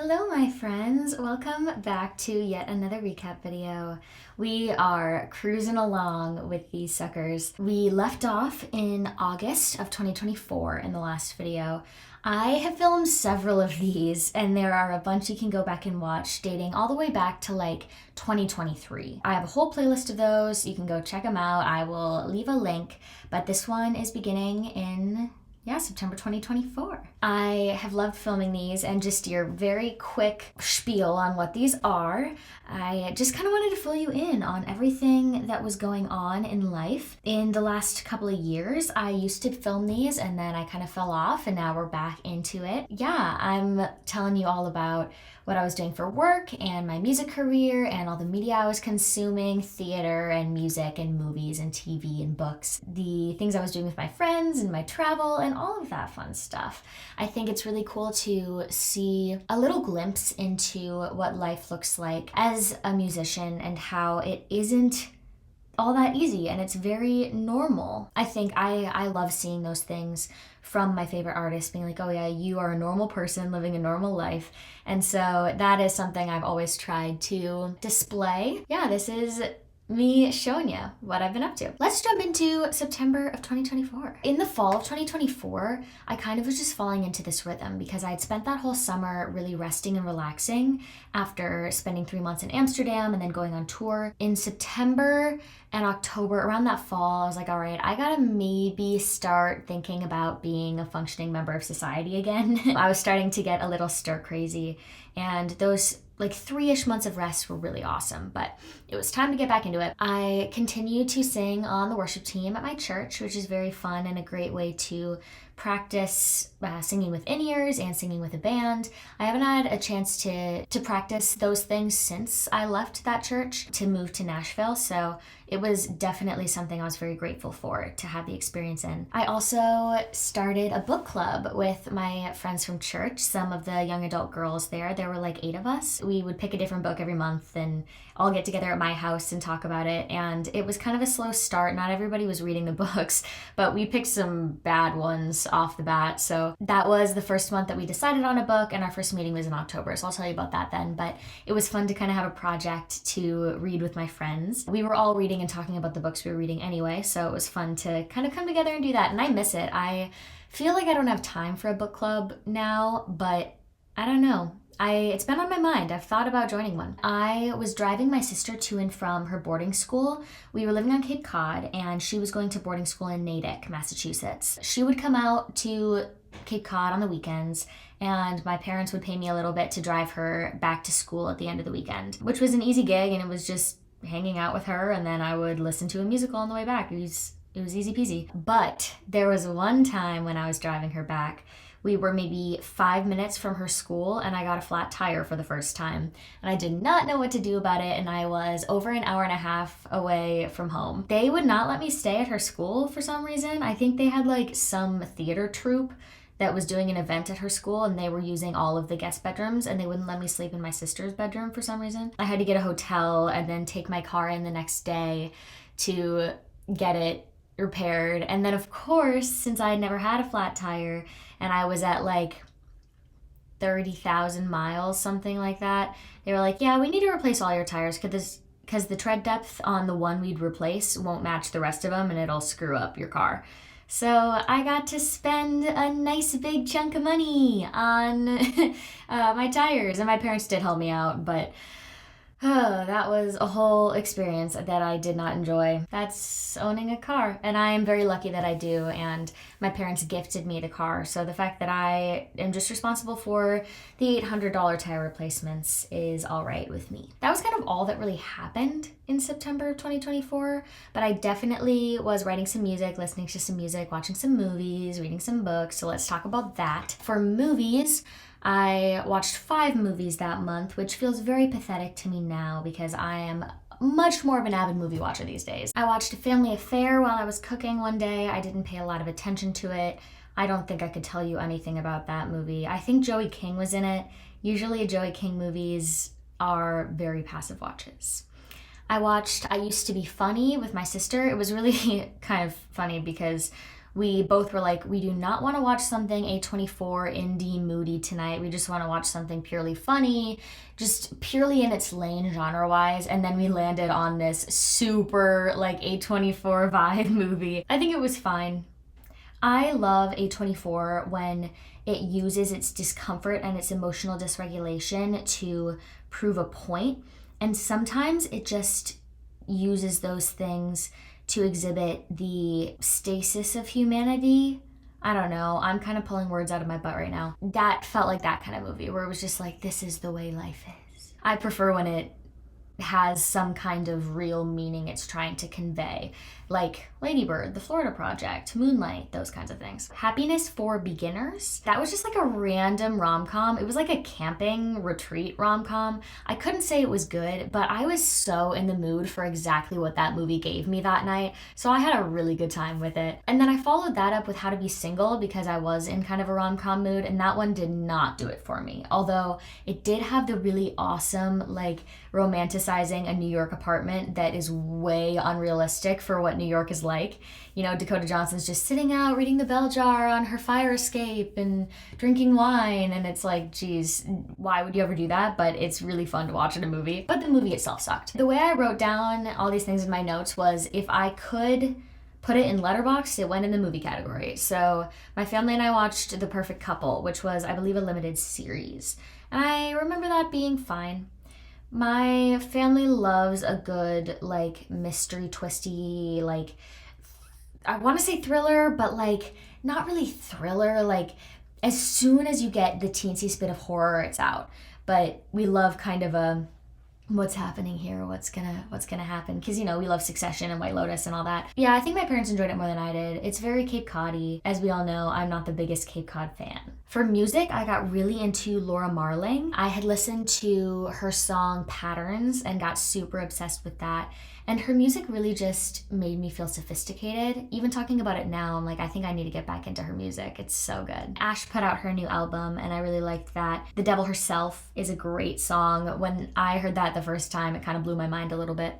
Hello my friends, welcome back to yet another recap video. We are cruising along with these suckers. We left off in August of 2024 in the last video. I have filmed several of these and there are a bunch you can go back and watch dating all the way back to like 2023. I have a whole playlist of those, you can go check them out. I will leave a link, but this one is beginning in September 2024. I have loved filming these, and just your very quick spiel on what these are. I just kind of wanted to fill you in on everything that was going on in life. In the last couple of years, I used to film these and then I kind of fell off and now we're back into it. Yeah, I'm telling you all about what I was doing for work and my music career and all the media I was consuming, theater and music and movies and TV and books, the things I was doing with my friends and my travel and all of that fun stuff. I think it's really cool to see a little glimpse into what life looks like as a musician and how it isn't all that easy and it's very normal. I think I love seeing those things from my favorite artists being like, oh yeah, you are a normal person living a normal life. And so that is something I've always tried to display. Yeah, this is me showing you what I've been up to. Let's jump into September of 2024. In the fall of 2024, I kind of was just falling into this rhythm because I had spent that whole summer really resting and relaxing after spending 3 months in Amsterdam and then going on tour. In September and October, around that fall, I was like, all right, I gotta maybe start thinking about being a functioning member of society again. I was starting to get a little stir crazy, and those like 3-ish months of rest were really awesome, but it was time to get back into it. I continued to sing on the worship team at my church, which is very fun and a great way to practice singing with in-ears and singing with a band. I haven't had a chance to practice those things since I left that church to move to Nashville, so it was definitely something I was very grateful for to have the experience in. I also started a book club with my friends from church, some of the young adult girls there. There were like 8 of us. We would pick a different book every month and all get together at my house and talk about it, and it was kind of a slow start. Not everybody was reading the books, but we picked some bad ones off the bat. So that was the first month that we decided on a book, and our first meeting was in October, so I'll tell you about that then. But it was fun to kind of have a project to read with my friends. We were all reading and talking about the books we were reading anyway, so it was fun to kind of come together and do that, and I miss it. I feel like I don't have time for a book club now, but I don't know. It's been on my mind. I've thought about joining one. I was driving my sister to and from her boarding school. We were living on Cape Cod and she was going to boarding school in Natick, Massachusetts. She would come out to Cape Cod on the weekends and my parents would pay me a little bit to drive her back to school at the end of the weekend, which was an easy gig, and it was just hanging out with her, and then I would listen to a musical on the way back. It was easy peasy. But there was one time when I was driving her back, we were maybe 5 minutes from her school and I got a flat tire for the first time. And I did not know what to do about it, and I was over an hour and a half away from home. They would not let me stay at her school for some reason. I think they had like some theater troupe that was doing an event at her school and they were using all of the guest bedrooms and they wouldn't let me sleep in my sister's bedroom for some reason. I had to get a hotel and then take my car in the next day to get it repaired. And then of course, since I had never had a flat tire and I was at like 30,000 miles, something like that, they were like, yeah, we need to replace all your tires because the tread depth on the one we'd replace won't match the rest of them and it'll screw up your car. So I got to spend a nice big chunk of money on my tires, and my parents did help me out, but that was a whole experience that I did not enjoy. That's owning a car, and I am very lucky that I do, and my parents gifted me the car, so the fact that I am just responsible for the $800 tire replacements is all right with me. That was kind of all that really happened in September of 2024, but I definitely was writing some music, listening to some music, watching some movies, reading some books, so let's talk about that. For movies, I watched 5 movies that month, which feels very pathetic to me now because I am much more of an avid movie watcher these days. I watched A Family Affair while I was cooking one day. I didn't pay a lot of attention to it. I don't think I could tell you anything about that movie. I think Joey King was in it. Usually Joey King movies are very passive watches. I watched I Used to Be Funny with my sister. It was really kind of funny because We both were like, we do not want to watch something A24 indie moody tonight. We just want to watch something purely funny, just purely in its lane genre-wise. And then we landed on this super like A24 vibe movie. I think it was fine. I love A24 when it uses its discomfort and its emotional dysregulation to prove a point. And sometimes it just uses those things to exhibit the stasis of humanity. I don't know. I'm kind of pulling words out of my butt right now. That felt like that kind of movie where it was just like, this is the way life is. I prefer when it has some kind of real meaning it's trying to convey, like Lady Bird, The Florida Project, Moonlight, those kinds of things. Happiness for Beginners, that was just like a random rom-com. It was like a camping retreat rom-com. I couldn't say it was good, but I was so in the mood for exactly what that movie gave me that night, so I had a really good time with it. And then I followed that up with How to Be Single because I was in kind of a rom-com mood, and that one did not do it for me, although it did have the really awesome like romanticizing a New York apartment that is way unrealistic for what New York is like. You know, Dakota Johnson's just sitting out reading the bell jar on her fire escape and drinking wine, and it's like, geez, why would you ever do that? But it's really fun to watch in a movie. But the movie itself sucked. The way I wrote down all these things in my notes was, if I could put it in Letterboxd, it went in the movie category. So my family and I watched The Perfect Couple, which was, I believe, a limited series. And I remember that being fine. My family loves a good, like, mystery, twisty, like, I want to say thriller, but, like, not really thriller. Like, as soon as you get the teensy bit of horror, it's out. But we love kind of a, what's happening here, what's gonna happen, because, you know, we love Succession and White Lotus and all that. Yeah, I think my parents enjoyed it more than I did. It's very Cape Cod-y. As we all know, I'm not the biggest Cape Cod fan. For music, I got really into Laura Marling. I had listened to her song Patterns and got super obsessed with that. And her music really just made me feel sophisticated. Even talking about it now, I'm like, I think I need to get back into her music. It's so good. Ash put out her new album, and I really liked that. The Devil Herself is a great song. When I heard that the first time, it kind of blew my mind a little bit.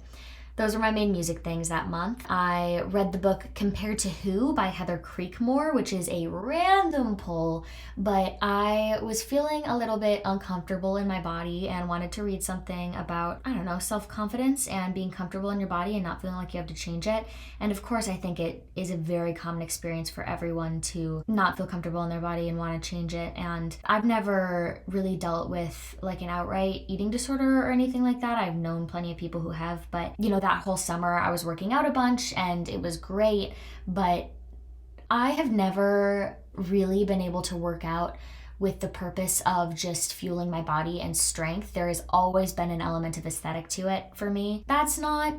Those were my main music things that month. I read the book Compared to Who by Heather Creekmore, which is a random pull, but I was feeling a little bit uncomfortable in my body and wanted to read something about, I don't know, self-confidence and being comfortable in your body and not feeling like you have to change it. And of course, I think it is a very common experience for everyone to not feel comfortable in their body and want to change it. And I've never really dealt with like an outright eating disorder or anything like that. I've known plenty of people who have, but you know, that whole summer I was working out a bunch and it was great, but I have never really been able to work out with the purpose of just fueling my body and strength. There has always been an element of aesthetic to it for me. That's not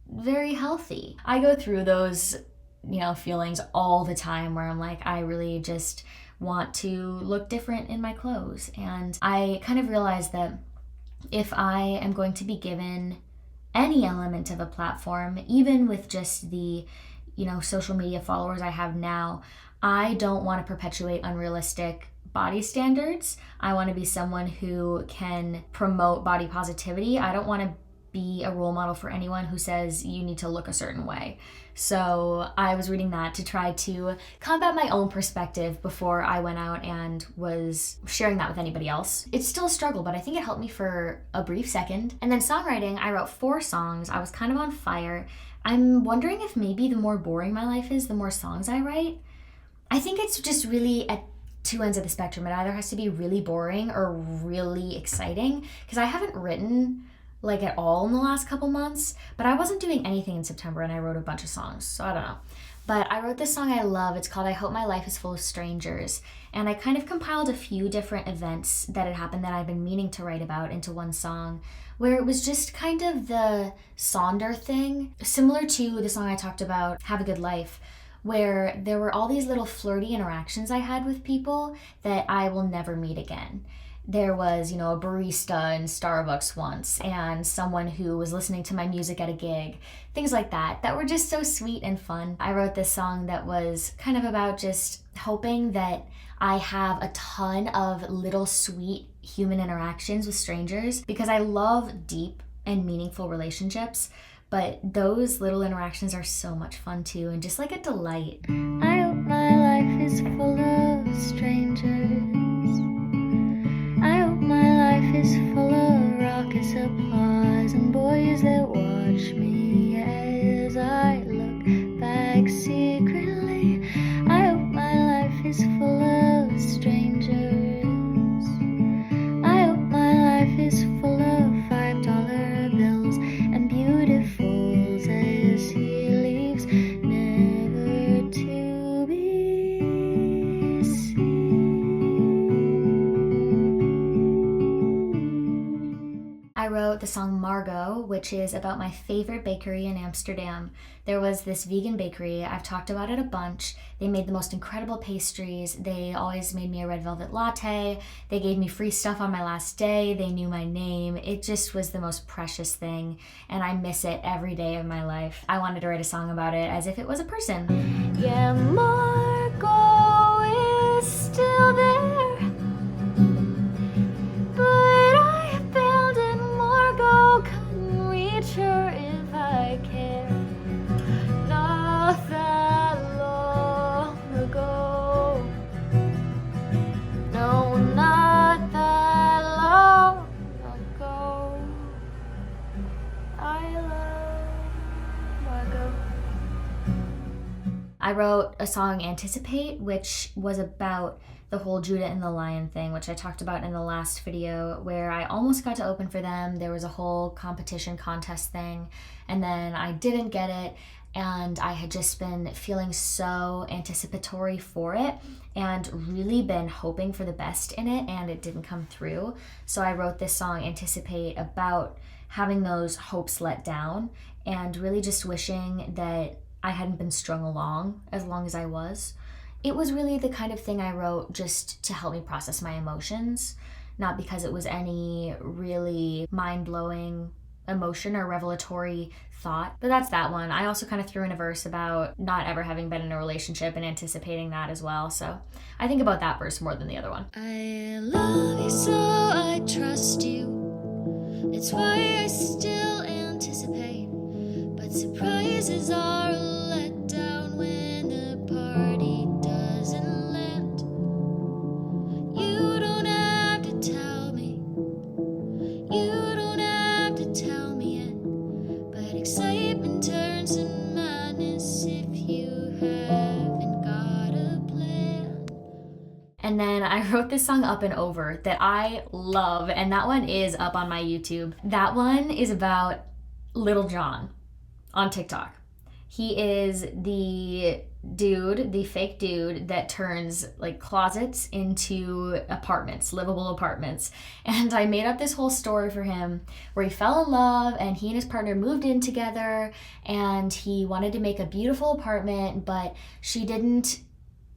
very healthy. I go through those, you know, feelings all the time where I'm like, I really just want to look different in my clothes. And I kind of realized that if I am going to be given any element of a platform, even with just the, you know, social media followers I have now, I don't want to perpetuate unrealistic body standards. I want to be someone who can promote body positivity. I don't want to be a role model for anyone who says you need to look a certain way. So I was reading that to try to combat my own perspective before I went out and was sharing that with anybody else. It's still a struggle, but I think it helped me for a brief second. And then songwriting, I wrote 4 songs. I was kind of on fire. I'm wondering if maybe the more boring my life is, the more songs I write. I think it's just really at 2 ends of the spectrum. It either has to be really boring or really exciting, because I haven't written like at all in the last couple months, but I wasn't doing anything in September and I wrote a bunch of songs, so I don't know. But I wrote this song I love. It's called I Hope My Life Is Full of Strangers, and I kind of compiled a few different events that had happened that I've been meaning to write about into one song, where it was just kind of the Sonder thing, similar to the song I talked about, Have a Good Life, where there were all these little flirty interactions I had with people that I will never meet again. There was, you know, a barista in Starbucks once and someone who was listening to my music at a gig, things like that were just so sweet and fun. I wrote this song that was kind of about just hoping that I have a ton of little sweet human interactions with strangers, because I love deep and meaningful relationships, but those little interactions are so much fun too, and just like a delight. I is full of strangers. I hope my life is full of raucous applause and boys that watch me as I look back secretly. I hope my life is full of strangers. I hope my life is full of $5 bills and beautifuls as he leaves, never to be seen. I wrote the song Margo, which is about my favorite bakery in Amsterdam. There was this vegan bakery. I've talked about it a bunch. They made the most incredible pastries. They always made me a red velvet latte. They gave me free stuff on my last day. They knew my name. It just was the most precious thing, and I miss it every day of my life. I wanted to write a song about it as if it was a person. Yeah, Margo is still there, but I abandoned Margo. Couldn't reach her if I cared. Not that long ago. No, not that long ago. I love Margo. I wrote a song, Anticipate, which was about the whole Judah and the Lion thing, which I talked about in the last video, where I almost got to open for them. There was a whole competition contest thing, and then I didn't get it, and I had just been feeling so anticipatory for it and really been hoping for the best in it, and it didn't come through. So I wrote this song, Anticipate, about having those hopes let down and really just wishing that I hadn't been strung along as long as I was. It was really the kind of thing I wrote just to help me process my emotions, not because it was any really mind-blowing emotion or revelatory thought. But that's that one. I also kind of threw in a verse about not ever having been in a relationship and anticipating that as well. So I think about that verse more than the other one. I love you so I trust you. It's why I still anticipate. But surprises are a letdown when the party doesn't land. You don't have to tell me. You don't have to tell me yet. But excitement turns to madness if you haven't got a plan. And then I wrote this song, Up and Over, that I love, and that one is up on my YouTube. That one is about Little John on TikTok. He is the dude, the fake dude that turns like closets into apartments, livable apartments. And I made up this whole story for him where he fell in love and he and his partner moved in together, and he wanted to make a beautiful apartment, but she didn't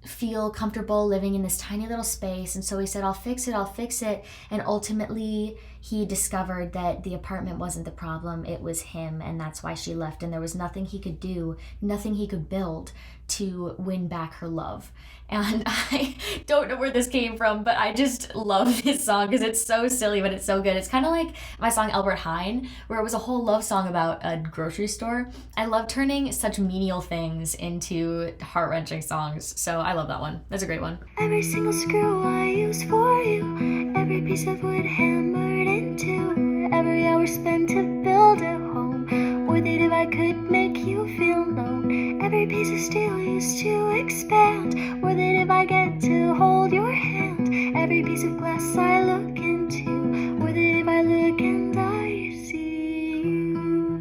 feel comfortable living in this tiny little space. And so he said, I'll fix it. And ultimately he discovered that the apartment wasn't the problem, it was him, and that's why she left. And there was nothing he could do, nothing he could build to win back her love. And I don't know where this came from, but I just love this song because it's so silly, but it's so good. It's kind of like my song Albert Heijn, where it was a whole love song about a grocery store. I love turning such menial things into heart-wrenching songs, so I love that one. That's a great one. Every single screw I use for you, every piece of wood hammered into, every hour spent to build a home, worth it if I could make you feel known. Every piece of steel used to expand, worth it if I get to hold your hand. Every piece of glass I look into, worth it if I look and I see you.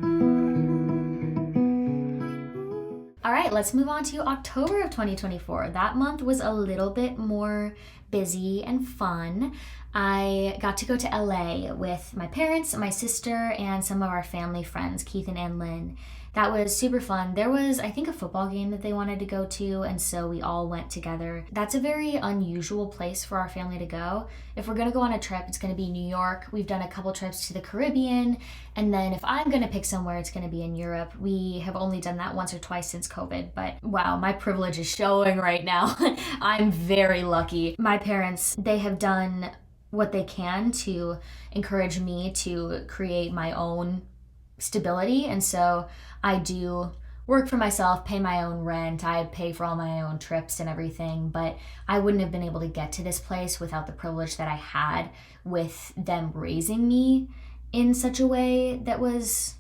All right, let's move on to October of 2024. That month was a little bit more busy and fun. I got to go to LA with my parents, my sister, and some of our family friends, Keith and Ann Lynn. That was super fun. There was, I think, a football game that they wanted to go to, and so we all went together. That's a very unusual place for our family to go. If we're gonna go on a trip, it's gonna be New York. We've done a couple trips to the Caribbean, and then if I'm gonna pick somewhere, it's gonna be in Europe. We have only done that once or twice since COVID, but wow, my privilege is showing right now. I'm very lucky. My parents, they have done what they can to encourage me to create my own stability, and so I do work for myself, pay my own rent, I pay for all my own trips and everything, but I wouldn't have been able to get to this place without the privilege that I had with them raising me in such a way that was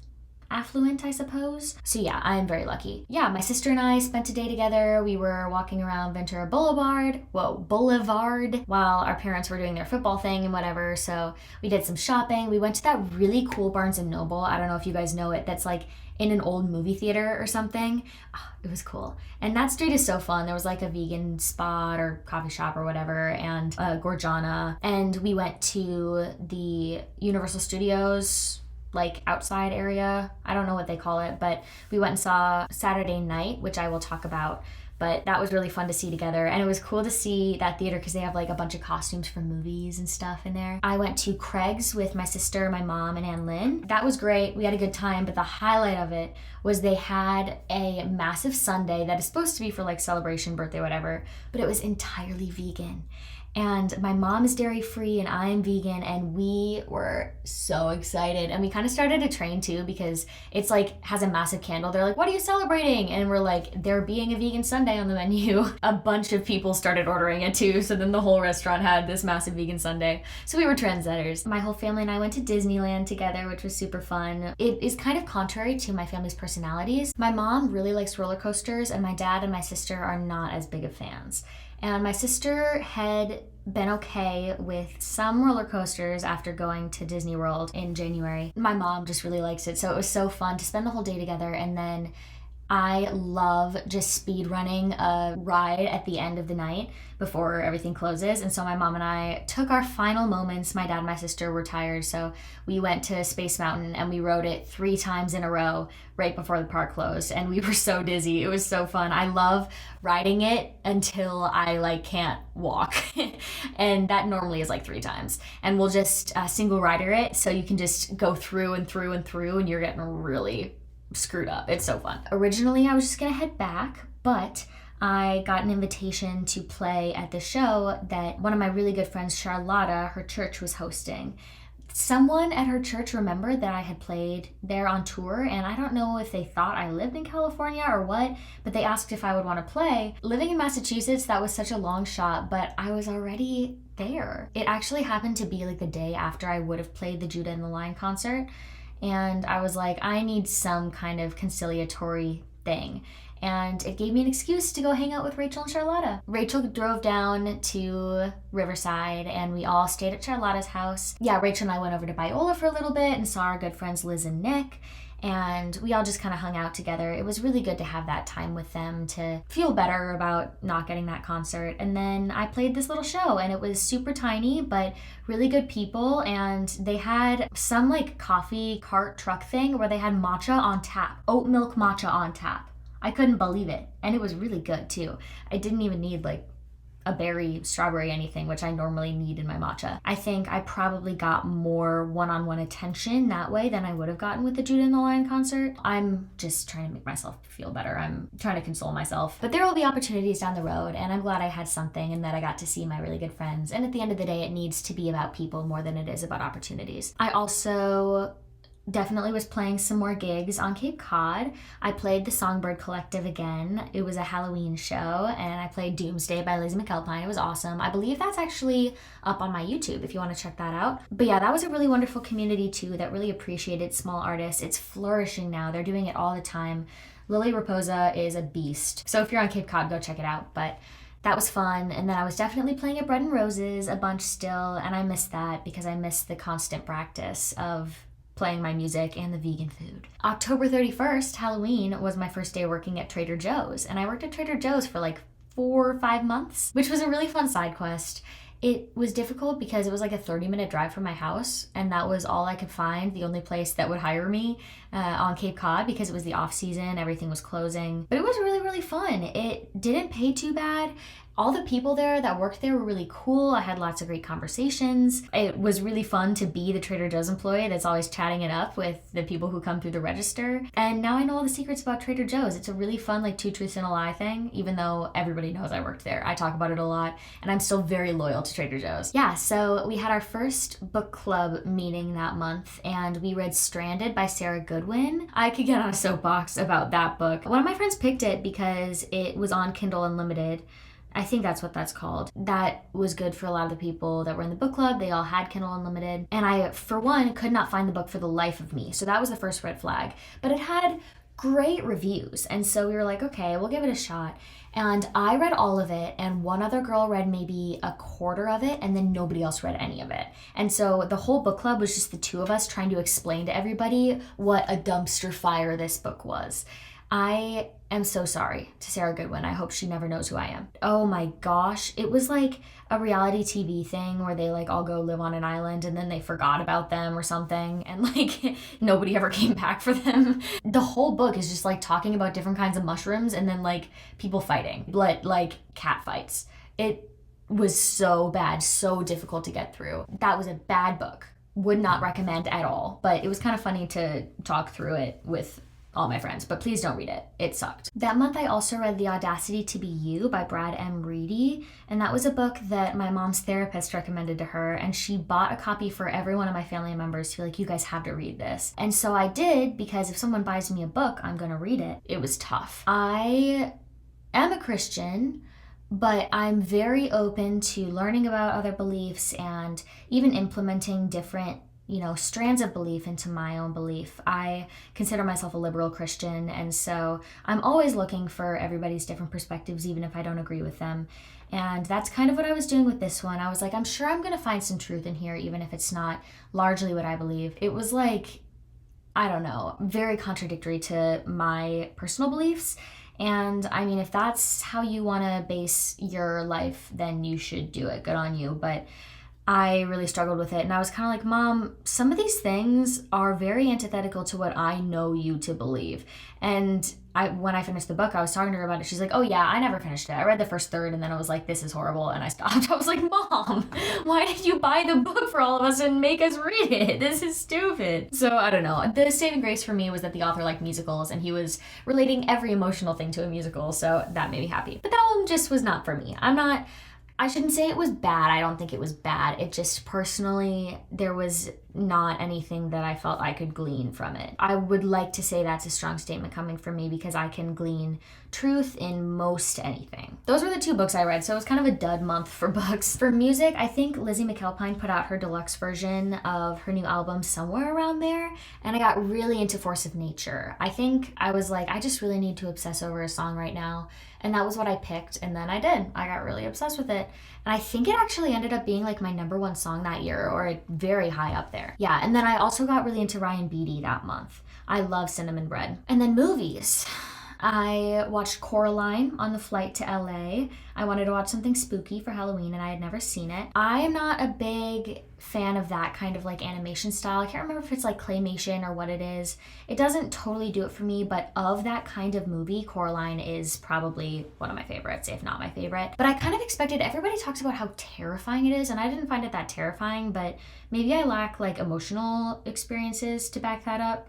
affluent, I suppose. So yeah, I am very lucky. Yeah, my sister and I spent a day together. We were walking around Ventura Boulevard, while our parents were doing their football thing and whatever. So we did some shopping. We went to that really cool Barnes and Noble. I don't know if you guys know it. That's like in an old movie theater or something. Oh, it was cool. And that street is so fun. There was like a vegan spot or coffee shop or whatever, and Gorgiana. And we went to the Universal Studios like outside area. I don't know what they call it, but we went and saw Saturday Night, which I will talk about. But that was really fun to see together. And it was cool to see that theater because they have like a bunch of costumes from movies and stuff in there. I went to Craig's with my sister, my mom, and Ann Lynn. That was great. We had a good time. But the highlight of it was they had a massive sundae that is supposed to be for like celebration, birthday, whatever. But it was entirely vegan. And my mom is dairy free and I'm vegan, and we were so excited. And we kind of started a train too because it's like has a massive candle. They're like, what are you celebrating? And we're like, there being a vegan sundae on the menu. A bunch of people started ordering it too. So then the whole restaurant had this massive vegan sundae. So we were trendsetters. My whole family and I went to Disneyland together, which was super fun. It is kind of contrary to my family's personalities. My mom really likes roller coasters, and my dad and my sister are not as big of fans. And my sister had been okay with some roller coasters after going to Disney World in January. My mom just really likes it, so it was so fun to spend the whole day together. And then I love just speed running a ride at the end of the night before everything closes. And so my mom and I took our final moments. My dad and my sister were tired, so we went to Space Mountain and we rode it 3 times in a row right before the park closed. And we were so dizzy. It was so fun. I love riding it until I like can't walk. And that normally is like 3 times. And we'll just single rider it, so you can just go through and through and through, and you're getting really screwed up. It's so fun. Originally, I was just gonna head back, but I got an invitation to play at the show that one of my really good friends, Charlotta, her church was hosting. Someone at her church remembered that I had played there on tour, and I don't know if they thought I lived in California or what, but they asked if I would want to play. Living in Massachusetts, that was such a long shot, but I was already there. It actually happened to be like the day after I would have played the Judah and the Lion concert. And I was like, I need some kind of conciliatory thing. And it gave me an excuse to go hang out with Rachel and Charlotta. Rachel drove down to Riverside and we all stayed at Charlotta's house. Yeah, Rachel and I went over to Biola for a little bit and saw our good friends Liz and Nick. And we all just kind of hung out together. It was really good to have that time with them to feel better about not getting that concert. And then I played this little show, and it was super tiny, but really good people. And they had some like coffee cart truck thing where they had matcha on tap, oat milk matcha on tap. I couldn't believe it. And it was really good too. I didn't even need like a berry, strawberry, anything, which I normally need in my matcha. I think I probably got more one-on-one attention that way than I would have gotten with the Judah and the Lion concert. I'm just trying to make myself feel better. I'm trying to console myself. But there will be opportunities down the road, and I'm glad I had something and that I got to see my really good friends. And at the end of the day, it needs to be about people more than it is about opportunities. I also definitely was playing some more gigs on Cape Cod. I played the Songbird Collective again. It was a Halloween show, and I played Doomsday by Lizzie McAlpine. It was awesome. I believe that's actually up on my YouTube if you want to check that out. But yeah, that was a really wonderful community too that really appreciated small artists. It's flourishing now. They're doing it all the time. Lily Raposa is a beast. So if you're on Cape Cod, go check it out. But that was fun. And then I was definitely playing at Bread and Roses a bunch still, and I missed that because I missed the constant practice of playing my music and the vegan food. October 31st, Halloween, was my first day working at Trader Joe's, and I worked at Trader Joe's for like 4 or 5 months, which was a really fun side quest. It was difficult because it was like a 30-minute drive from my house, and that was all I could find, the only place that would hire me on Cape Cod because it was the off season, everything was closing. But it was really, really fun. It didn't pay too bad, All the people there that worked there were really cool. I had lots of great conversations. It was really fun to be the Trader Joe's employee that's always chatting it up with the people who come through the register. And now I know all the secrets about Trader Joe's. It's a really fun, like, 2 truths and a lie thing, even though everybody knows I worked there. I talk about it a lot, and I'm still very loyal to Trader Joe's. Yeah, so we had our first book club meeting that month, and we read Stranded by Sarah Goodwin. I could get on a soapbox about that book. One of my friends picked it because it was on Kindle Unlimited. I think that's what that's called. That was good for a lot of the people that were in the book club. They all had Kindle Unlimited. And I, for one, could not find the book for the life of me. So that was the first red flag. But it had great reviews. And so we were like, okay, we'll give it a shot. And I read all of it, and one other girl read maybe a quarter of it, and then nobody else read any of it. And so the whole book club was just the 2 of us trying to explain to everybody what a dumpster fire this book was. I am so sorry to Sarah Goodwin. I hope she never knows who I am. Oh my gosh. It was like a reality TV thing where they like all go live on an island and then they forgot about them or something, and like nobody ever came back for them. The whole book is just like talking about different kinds of mushrooms and then like people fighting, like cat fights. It was so bad, so difficult to get through. That was a bad book. Would not recommend at all, but it was kind of funny to talk through it with all my friends, but please don't read it. It sucked. That month I also read The Audacity to Be You by Brad M. Reedy, and that was a book that my mom's therapist recommended to her, and she bought a copy for every one of my family members to be like, you guys have to read this. And so I did, because if someone buys me a book, I'm gonna read it. It was tough. I am a Christian, but I'm very open to learning about other beliefs and even implementing different strands of belief into my own belief. I consider myself a liberal Christian, and so I'm always looking for everybody's different perspectives, even if I don't agree with them. And that's kind of what I was doing with this one. I was like, I'm sure I'm going to find some truth in here, even if it's not largely what I believe. It was like, I don't know, very contradictory to my personal beliefs. And I mean, if that's how you want to base your life, then you should do it. Good on you. But I really struggled with it, and I was kind of like, Mom, some of these things are very antithetical to what I know you to believe. And when I finished the book, I was talking to her about it. She's like, oh yeah, I never finished it. I read the first third, and then I was like, this is horrible, and I stopped. I was like, Mom, why did you buy the book for all of us and make us read it? This is stupid. So I don't know. The saving grace for me was that the author liked musicals, and he was relating every emotional thing to a musical, so that made me happy. But that one just was not for me. I shouldn't say it was bad. I don't think it was bad. It just personally, there was not anything that I felt I could glean from it. I would like to say that's a strong statement coming from me, because I can glean truth in most anything. Those were the 2 books I read, so it was kind of a dud month for books. For music, I think Lizzie McAlpine put out her deluxe version of her new album somewhere around there, and I got really into Force of Nature. I think I was like, I just really need to obsess over a song right now. And that was what I picked, and then I did. I got really obsessed with it. And I think it actually ended up being like my #1 song that year, or very high up there. Yeah, and then I also got really into Ryan Beatty that month. I love Cinnamon Bread. And then movies. I watched Coraline on the flight to LA. I wanted to watch something spooky for Halloween, and I had never seen it. I am not a big fan of that kind of like animation style. I can't remember if it's like claymation or what it is. It doesn't totally do it for me, but of that kind of movie, Coraline is probably one of my favorites, if not my favorite. But I kind of expected, everybody talks about how terrifying it is, and I didn't find it that terrifying, but maybe I lack like emotional experiences to back that up.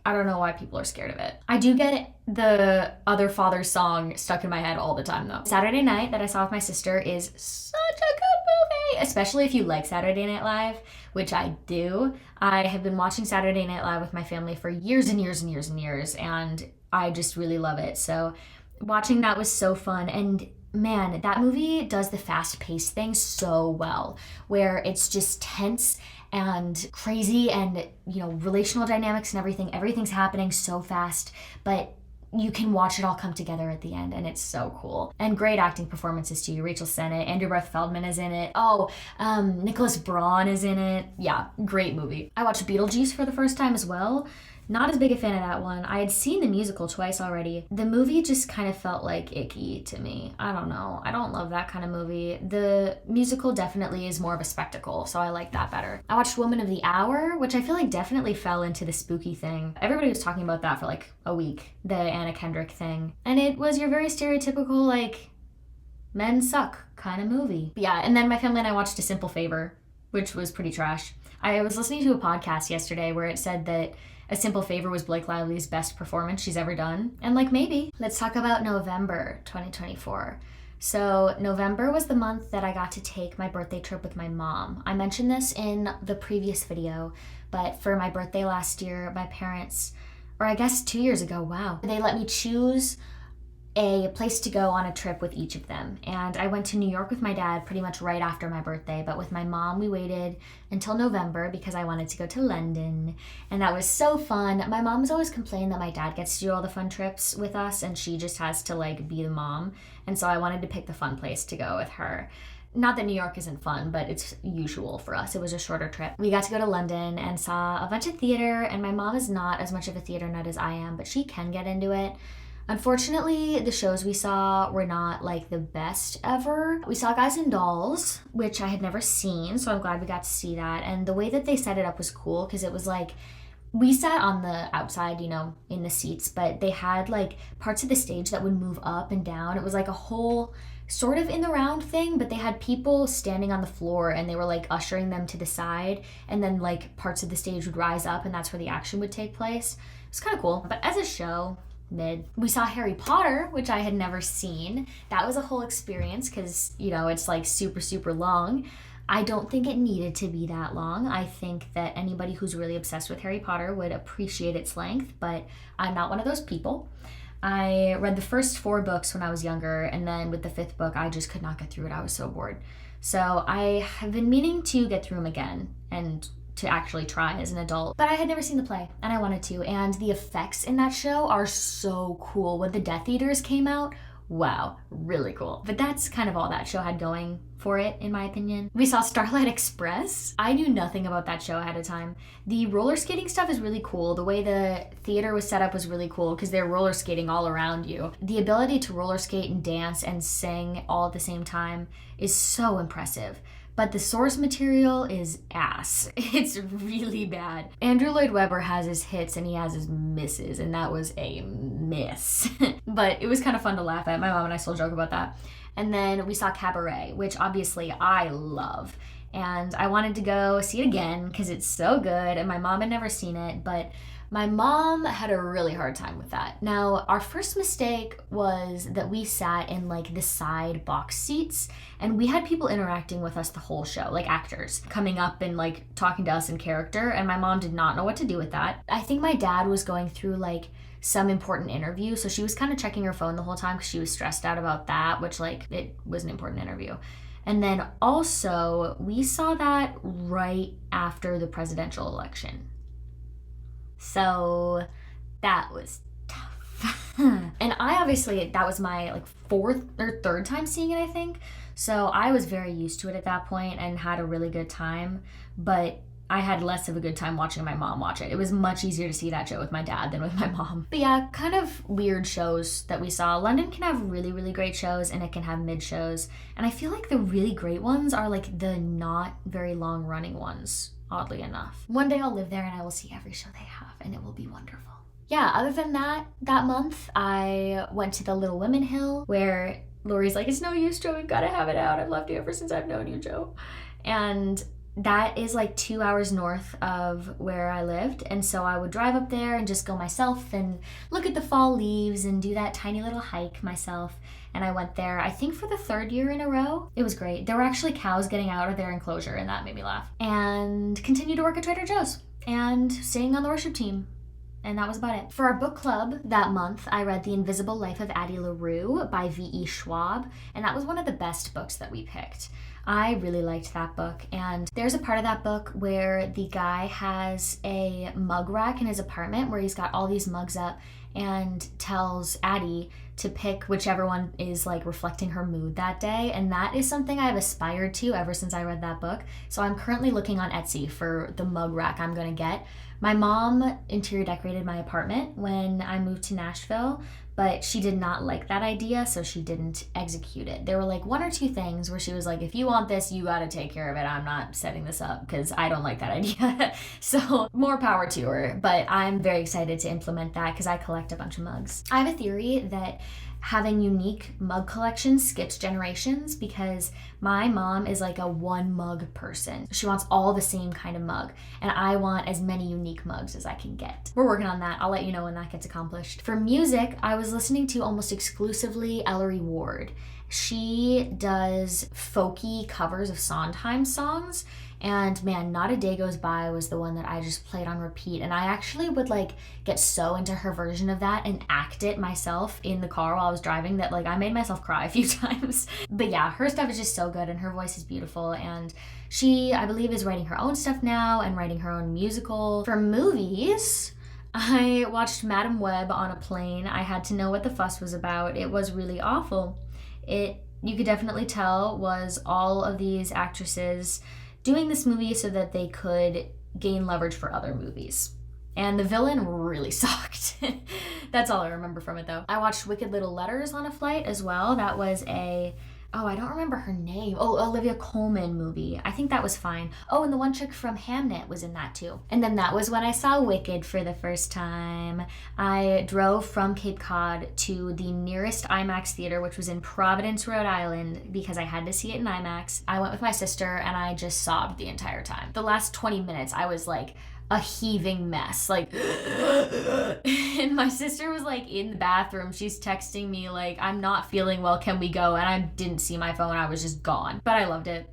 I don't know why people are scared of it. I do get the Other Father's song stuck in my head all the time though. Saturday Night that I saw with my sister is such a good movie, especially if you like Saturday Night Live, which I do. I have been watching Saturday Night Live with my family for years and years and years and years, and I just really love it. So watching that was so fun. And man, that movie does the fast-paced thing so well, where it's just tense and crazy, and relational dynamics and everything's happening so fast, but you can watch it all come together at the end, and it's so cool. And great acting performances too. Rachel Sennett, Andrew Breath Feldman is in it. Nicholas Braun is in it. Yeah, great movie. I watched Beetlejuice for the first time as well. Not as big a fan of that one. I had seen the musical twice already. The movie just kind of felt like icky to me. I don't know. I don't love that kind of movie. The musical definitely is more of a spectacle, so I like that better. I watched Woman of the Hour, which I feel like definitely fell into the spooky thing. Everybody was talking about that for like a week, the Anna Kendrick thing. And it was your very stereotypical like men suck kind of movie. But yeah, and then my family and I watched A Simple Favor, which was pretty trash. I was listening to a podcast yesterday where it said that A Simple Favor was Blake Lively's best performance she's ever done. And like, maybe. Let's talk about November 2024. So November was the month that I got to take my birthday trip with my mom. I mentioned this in the previous video, but for my birthday last year, my parents, or I guess 2 years ago, wow, they let me choose a place to go on a trip with each of them. And I went to New York with my dad pretty much right after my birthday, but with my mom, we waited until November because I wanted to go to London. And that was so fun. My mom's always complained that my dad gets to do all the fun trips with us and she just has to like be the mom. And so I wanted to pick the fun place to go with her. Not that New York isn't fun, but it's usual for us. It was a shorter trip. We got to go to London and saw a bunch of theater, and my mom is not as much of a theater nut as I am, but she can get into it. Unfortunately, the shows we saw were not like the best ever. We saw Guys and Dolls, which I had never seen, so I'm glad we got to see that. And the way that they set it up was cool because it was like, we sat on the outside, you know, in the seats, but they had like parts of the stage that would move up and down. It was like a whole sort of in the round thing, but they had people standing on the floor and they were like ushering them to the side, and then like parts of the stage would rise up and that's where the action would take place. It was kind of cool, but as a show, mid. We saw Harry Potter, which I had never seen. That was a whole experience because, you know, it's like super, super long. I don't think it needed to be that long. I think that anybody who's really obsessed with Harry Potter would appreciate its length, but I'm not one of those people. I read the first 4 books when I was younger, and then with the 5th book, I just could not get through it. I was so bored. So I have been meaning to get through them again and to actually try as an adult, but I had never seen the play and I wanted to, and the effects in that show are so cool. When the Death Eaters came out, wow, really cool. But that's kind of all that show had going for it, in my opinion. We saw Starlight Express. I knew nothing about that show ahead of time. The roller skating stuff is really cool. The way the theater was set up was really cool because they're roller skating all around you. The ability to roller skate and dance and sing all at the same time is so impressive. But the source material is ass. It's really bad. Andrew Lloyd Webber has his hits and he has his misses, and that was a miss. But it was kind of fun to laugh at. My mom and I still joke about that. And then we saw Cabaret, which obviously I love. And I wanted to go see it again because it's so good, and my mom had never seen it, but my mom had a really hard time with that. Now, our first mistake was that we sat in like the side box seats, and we had people interacting with us the whole show, like actors coming up and like talking to us in character, and my mom did not know what to do with that. I think my dad was going through like some important interview, so she was kind of checking her phone the whole time because she was stressed out about that, which like it was an important interview. And then also, we saw that right after the presidential election. So that was tough. And I obviously, that was my like 4th or 3rd time seeing it, I think. So I was very used to it at that point and had a really good time. But I had less of a good time watching my mom watch it. It was much easier to see that show with my dad than with my mom. But yeah, kind of weird shows that we saw. London can have really, really great shows and it can have mid shows. And I feel like the really great ones are like the not very long running ones, oddly enough. One day I'll live there and I will see every show they have and it will be wonderful. Yeah, other than that month, I went to the Little Women Hill where Lori's like, it's no use, Joe, we've got to have it out. I've loved you ever since I've known you, Joe. And that is like 2 hours north of where I lived, and so I would drive up there and just go myself and look at the fall leaves and do that tiny little hike myself. And I went there, I think for the 3rd year in a row. It was great. There were actually cows getting out of their enclosure, and that made me laugh. And continued to work at Trader Joe's and sing on the worship team. And that was about it. For our book club that month, I read The Invisible Life of Addie LaRue by V.E. Schwab, and that was one of the best books that we picked. I really liked that book, and there's a part of that book where the guy has a mug rack in his apartment where he's got all these mugs up and tells Addie to pick whichever one is like reflecting her mood that day, and that is something I've aspired to ever since I read that book. So I'm currently looking on Etsy for the mug rack I'm gonna get. My mom interior decorated my apartment when I moved to Nashville, but she did not like that idea, so she didn't execute it. There were like 1 or 2 things where she was like, if you want this, you gotta take care of it. I'm not setting this up because I don't like that idea. So more power to her, but I'm very excited to implement that because I collect collect a bunch of mugs. I have a theory that having unique mug collections skips generations because my mom is like a one mug person. She wants all the same kind of mug, and I want as many unique mugs as I can get. We're working on that. I'll let you know when that gets accomplished. For music, I was listening to almost exclusively Ellery Ward. She does folky covers of Sondheim songs, and man, Not a Day Goes By was the one that I just played on repeat, and I actually would like get so into her version of that and act it myself in the car while I was driving that like I made myself cry a few times. But yeah, her stuff is just so good and her voice is beautiful, and she, I believe, is writing her own stuff now and writing her own musical. For movies, I watched Madam Web on a plane. I had to know what the fuss was about. It was really awful. You could definitely tell, was all of these actresses doing this movie so that they could gain leverage for other movies. And the villain really sucked. That's all I remember from it, though. I watched Wicked Little Letters on a flight as well. That was I don't remember her name. Olivia Colman movie. I think that was fine. Oh, and the one chick from Hamnet was in that too. And then that was when I saw Wicked for the first time. I drove from Cape Cod to the nearest IMAX theater, which was in Providence, Rhode Island, because I had to see it in IMAX. I went with my sister and I just sobbed the entire time. The last 20 minutes, I was like a heaving mess, like and my sister was like in the bathroom. She's texting me like, I'm not feeling well, can we go? And I didn't see my phone. I was just gone. But I loved it.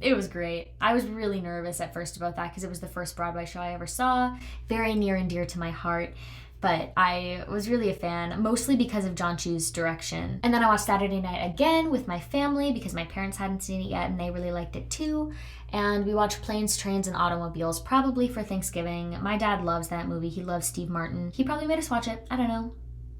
It was great. I was really nervous at first about that because it was the first Broadway show I ever saw. Very near and dear to my heart. But I was really a fan, mostly because of John Chu's direction. And then I watched Saturday Night again with my family because my parents hadn't seen it yet and they really liked it too. And we watched Planes, Trains, and Automobiles, probably for Thanksgiving. My dad loves that movie. He loves Steve Martin. He probably made us watch it. I don't know.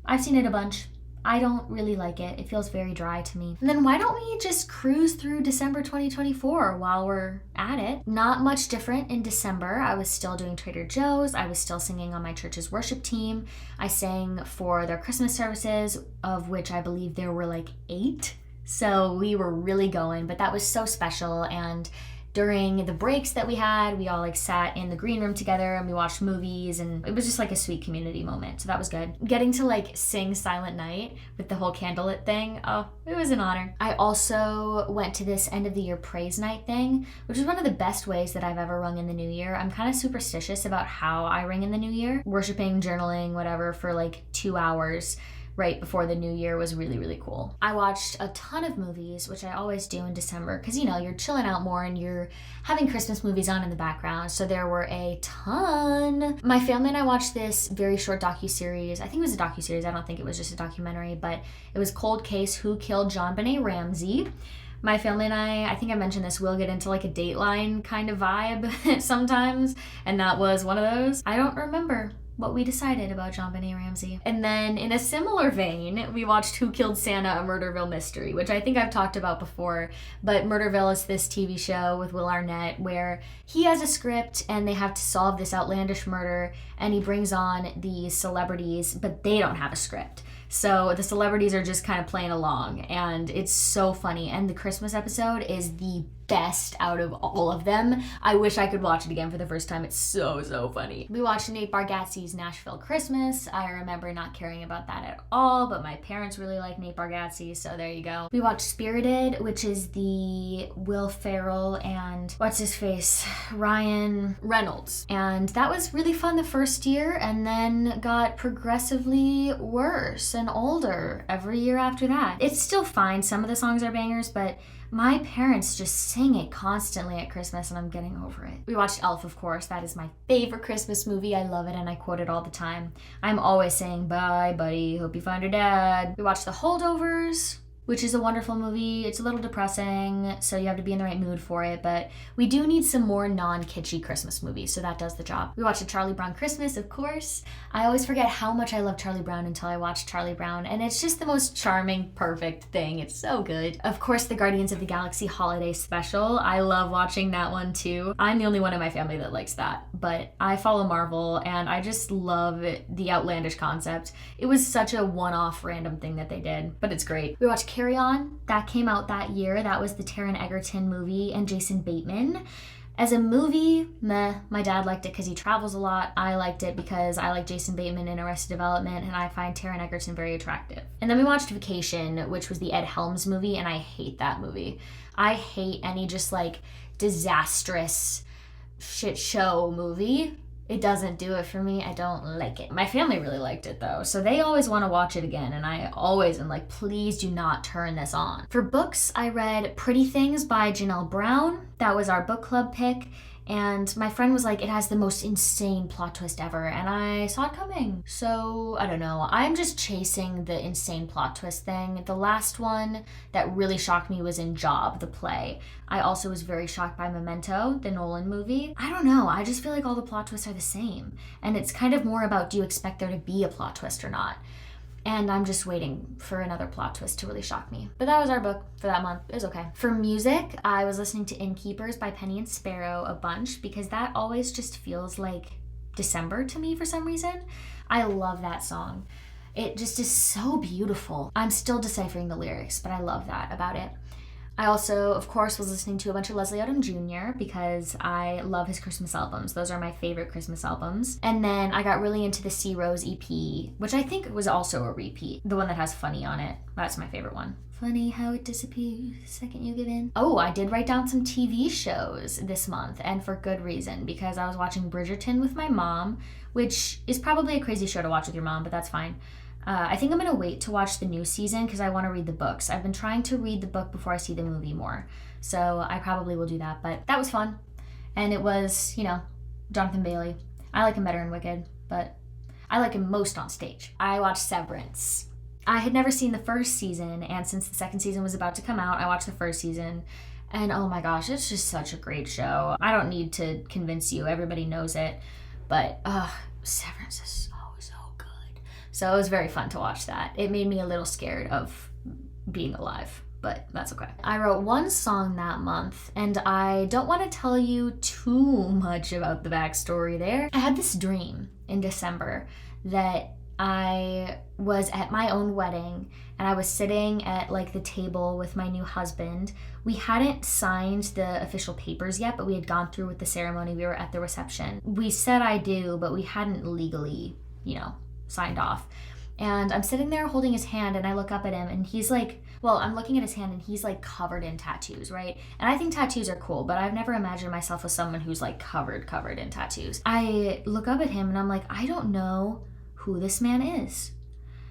I've seen it a bunch. I don't really like it. It feels very dry to me. And then why don't we just cruise through December 2024 while we're at it? Not much different in December. I was still doing Trader Joe's. I was still singing on my church's worship team. I sang for their Christmas services, of which I believe there were like 8. So we were really going, but that was so special. And during the breaks that we had, we all like sat in the green room together and we watched movies, and it was just like a sweet community moment. So that was good. Getting to like sing Silent Night with the whole candlelit thing, oh, it was an honor. I also went to this end of the year praise night thing, which is one of the best ways that I've ever rung in the new year. I'm kind of superstitious about how I ring in the new year. Worshiping, journaling, whatever, for like 2 hours right before the new year was really, really cool. I watched a ton of movies, which I always do in December, because, you know, you're chilling out more and you're having Christmas movies on in the background, so there were a ton. My family and I watched this very short docuseries. I think it was a docuseries. I don't think it was just a documentary, but it was Cold Case, Who Killed JonBenet Ramsey. My family and I think I mentioned this, we'll get into like a Dateline kind of vibe sometimes, and that was one of those. I don't remember what we decided about JonBenet Ramsey. And then in a similar vein, we watched Who Killed Santa, a Murderville mystery, which I think I've talked about before, but Murderville is this TV show with Will Arnett where he has a script and they have to solve this outlandish murder, and he brings on these celebrities, but they don't have a script. So the celebrities are just kind of playing along, and it's so funny. And the Christmas episode is the best out of all of them. I wish I could watch it again for the first time. It's so, so funny. We watched Nate Bargatze's Nashville Christmas. I remember not caring about that at all, but my parents really like Nate Bargatze, so there you go. We watched Spirited, which is the Will Ferrell and what's his face? Ryan Reynolds. And that was really fun the first year, and then got progressively worse and older every year after that. It's still fine. Some of the songs are bangers, but my parents just sing it constantly at Christmas, and I'm getting over it. We watched Elf, of course. That is my favorite Christmas movie. I love it, and I quote it all the time. I'm always saying, bye, buddy. Hope you find your dad. We watched The Holdovers, which is a wonderful movie. It's a little depressing, so you have to be in the right mood for it, but we do need some more non-kitschy Christmas movies, so that does the job. We watched A Charlie Brown Christmas, of course. I always forget how much I love Charlie Brown until I watch Charlie Brown, and it's just the most charming, perfect thing. It's so good. Of course, the Guardians of the Galaxy Holiday Special. I love watching that one too. I'm the only one in my family that likes that, but I follow Marvel, and I just love the outlandish concept. It was such a one-off random thing that they did, but it's great. We watched Carry On. That came out that year. That was the Taron Egerton movie and Jason Bateman. As a movie, meh. My dad liked it because he travels a lot. I liked it because I like Jason Bateman in Arrested Development, and I find Taron Egerton very attractive. And then we watched Vacation, which was the Ed Helms movie, and I hate that movie. I hate any just like disastrous shit show movie. It doesn't do it for me. I don't like it. My family really liked it though, so they always want to watch it again, and I always am like, please do not turn this on. For books, I read Pretty Things by Janelle Brown. That was our book club pick, and my friend was like, it has the most insane plot twist ever, and I saw it coming. So, I don't know. I'm just chasing the insane plot twist thing. The last one that really shocked me was in Job, the play. I also was very shocked by Memento, the Nolan movie. I don't know. I just feel like all the plot twists are the same. And it's kind of more about, do you expect there to be a plot twist or not? And I'm just waiting for another plot twist to really shock me. But that was our book for that month. It was okay. For music, I was listening to Innkeepers by Penny and Sparrow a bunch because that always just feels like December to me for some reason. I love that song. It just is so beautiful. I'm still deciphering the lyrics, but I love that about it. I also, of course, was listening to a bunch of Leslie Odom Jr. because I love his Christmas albums. Those are my favorite Christmas albums. And then I got really into the C Rose EP, which I think was also a repeat. The one that has Funny on it. That's my favorite one. Funny how it disappears the second you give in. Oh, I did write down some TV shows this month, and for good reason, because I was watching Bridgerton with my mom, which is probably a crazy show to watch with your mom, but that's fine. I think I'm going to wait to watch the new season because I want to read the books. I've been trying to read the book before I see the movie more. So I probably will do that. But that was fun. And it was, Jonathan Bailey. I like him better in Wicked, but I like him most on stage. I watched Severance. I had never seen the first season, and since the second season was about to come out, I watched the first season. And oh my gosh, it's just such a great show. I don't need to convince you. Everybody knows it. But Severance is so good. So it was very fun to watch that. It made me a little scared of being alive, but that's okay. I wrote one song that month, and I don't want to tell you too much about the backstory there. I had this dream in December that I was at my own wedding, and I was sitting at like the table with my new husband. We hadn't signed the official papers yet, but we had gone through with the ceremony. We were at the reception. We said I do, but we hadn't legally, signed off. And I'm sitting there holding his hand, and I look up at him, and he's like, I'm looking at his hand, and he's like covered in tattoos, right? And I think tattoos are cool, but I've never imagined myself as someone who's like covered in tattoos. I look up at him, and I'm like, I don't know who this man is.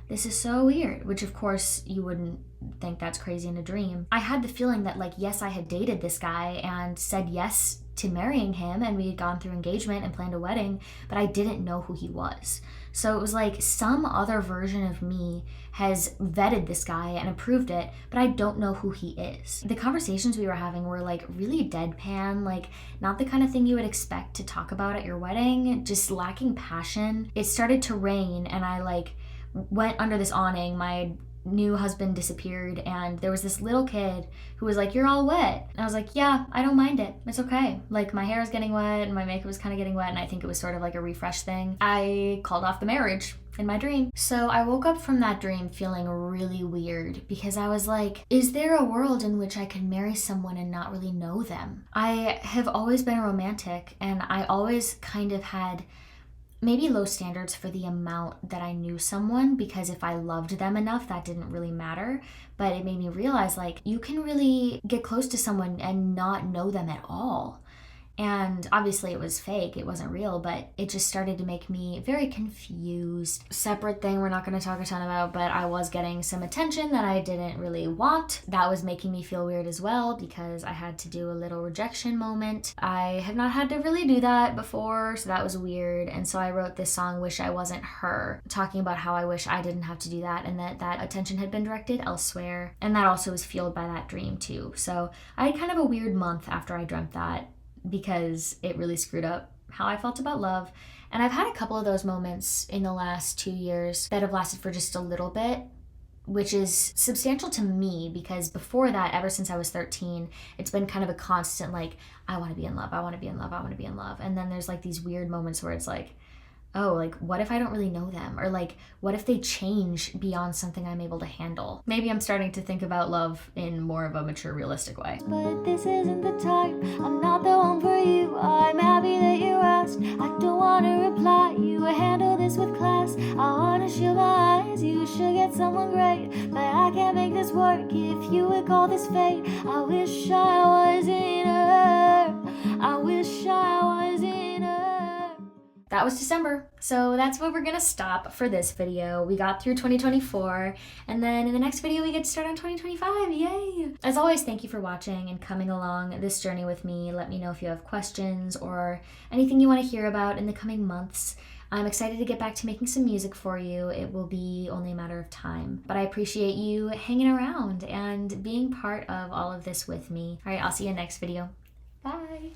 This is so weird, which of course you wouldn't think that's crazy in a dream. I had the feeling that yes, I had dated this guy and said yes to marrying him, and we had gone through engagement and planned a wedding, but I didn't know who he was. So it was like some other version of me has vetted this guy and approved it, but I don't know who he is. The conversations we were having were really deadpan, not the kind of thing you would expect to talk about at your wedding, just lacking passion. It started to rain, and I went under this awning. My new husband disappeared, and there was this little kid who was like, "You're all wet." And I was like, "Yeah, I don't mind it. It's okay." My hair is getting wet and my makeup was kind of getting wet, and I think it was sort of like a refresh thing. I called off the marriage in my dream. So I woke up from that dream feeling really weird because I was like, is there a world in which I can marry someone and not really know them? I have always been a romantic, and I always kind of had maybe low standards for the amount that I knew someone, because if I loved them enough, that didn't really matter. But it made me realize you can really get close to someone and not know them at all. And obviously it was fake, it wasn't real, but it just started to make me very confused. Separate thing we're not going to talk a ton about, but I was getting some attention that I didn't really want. That was making me feel weird as well because I had to do a little rejection moment. I have not had to really do that before, so that was weird. And so I wrote this song, Wish I Wasn't Her, talking about how I wish I didn't have to do that and that attention had been directed elsewhere. And that also was fueled by that dream too. So I had kind of a weird month after I dreamt that, because it really screwed up how I felt about love. And I've had a couple of those moments in the last 2 years that have lasted for just a little bit, which is substantial to me because before that, ever since I was 13, it's been kind of a constant I want to be in love, I want to be in love, I want to be in love. And then there's these weird moments where it's oh, like, what if I don't really know them? Or like, what if they change beyond something I'm able to handle? Maybe I'm starting to think about love in more of a mature, realistic way. But this isn't the time. I'm not the one for you. I'm happy that you asked. I don't want to reply. You handle this with class. I want to shield my eyes. You should get someone great. But I can't make this work if you would call this fate. I wish I was in her. I wish I was in her. That was December, so that's where we're gonna stop for this video. We got through 2024, and then in the next video we get to start on 2025, yay! As always, thank you for watching and coming along this journey with me. Let me know if you have questions or anything you want to hear about in the coming months. I'm excited to get back to making some music for you. It will be only a matter of time, but I appreciate you hanging around and being part of all of this with me. All right, I'll see you in the next video. Bye!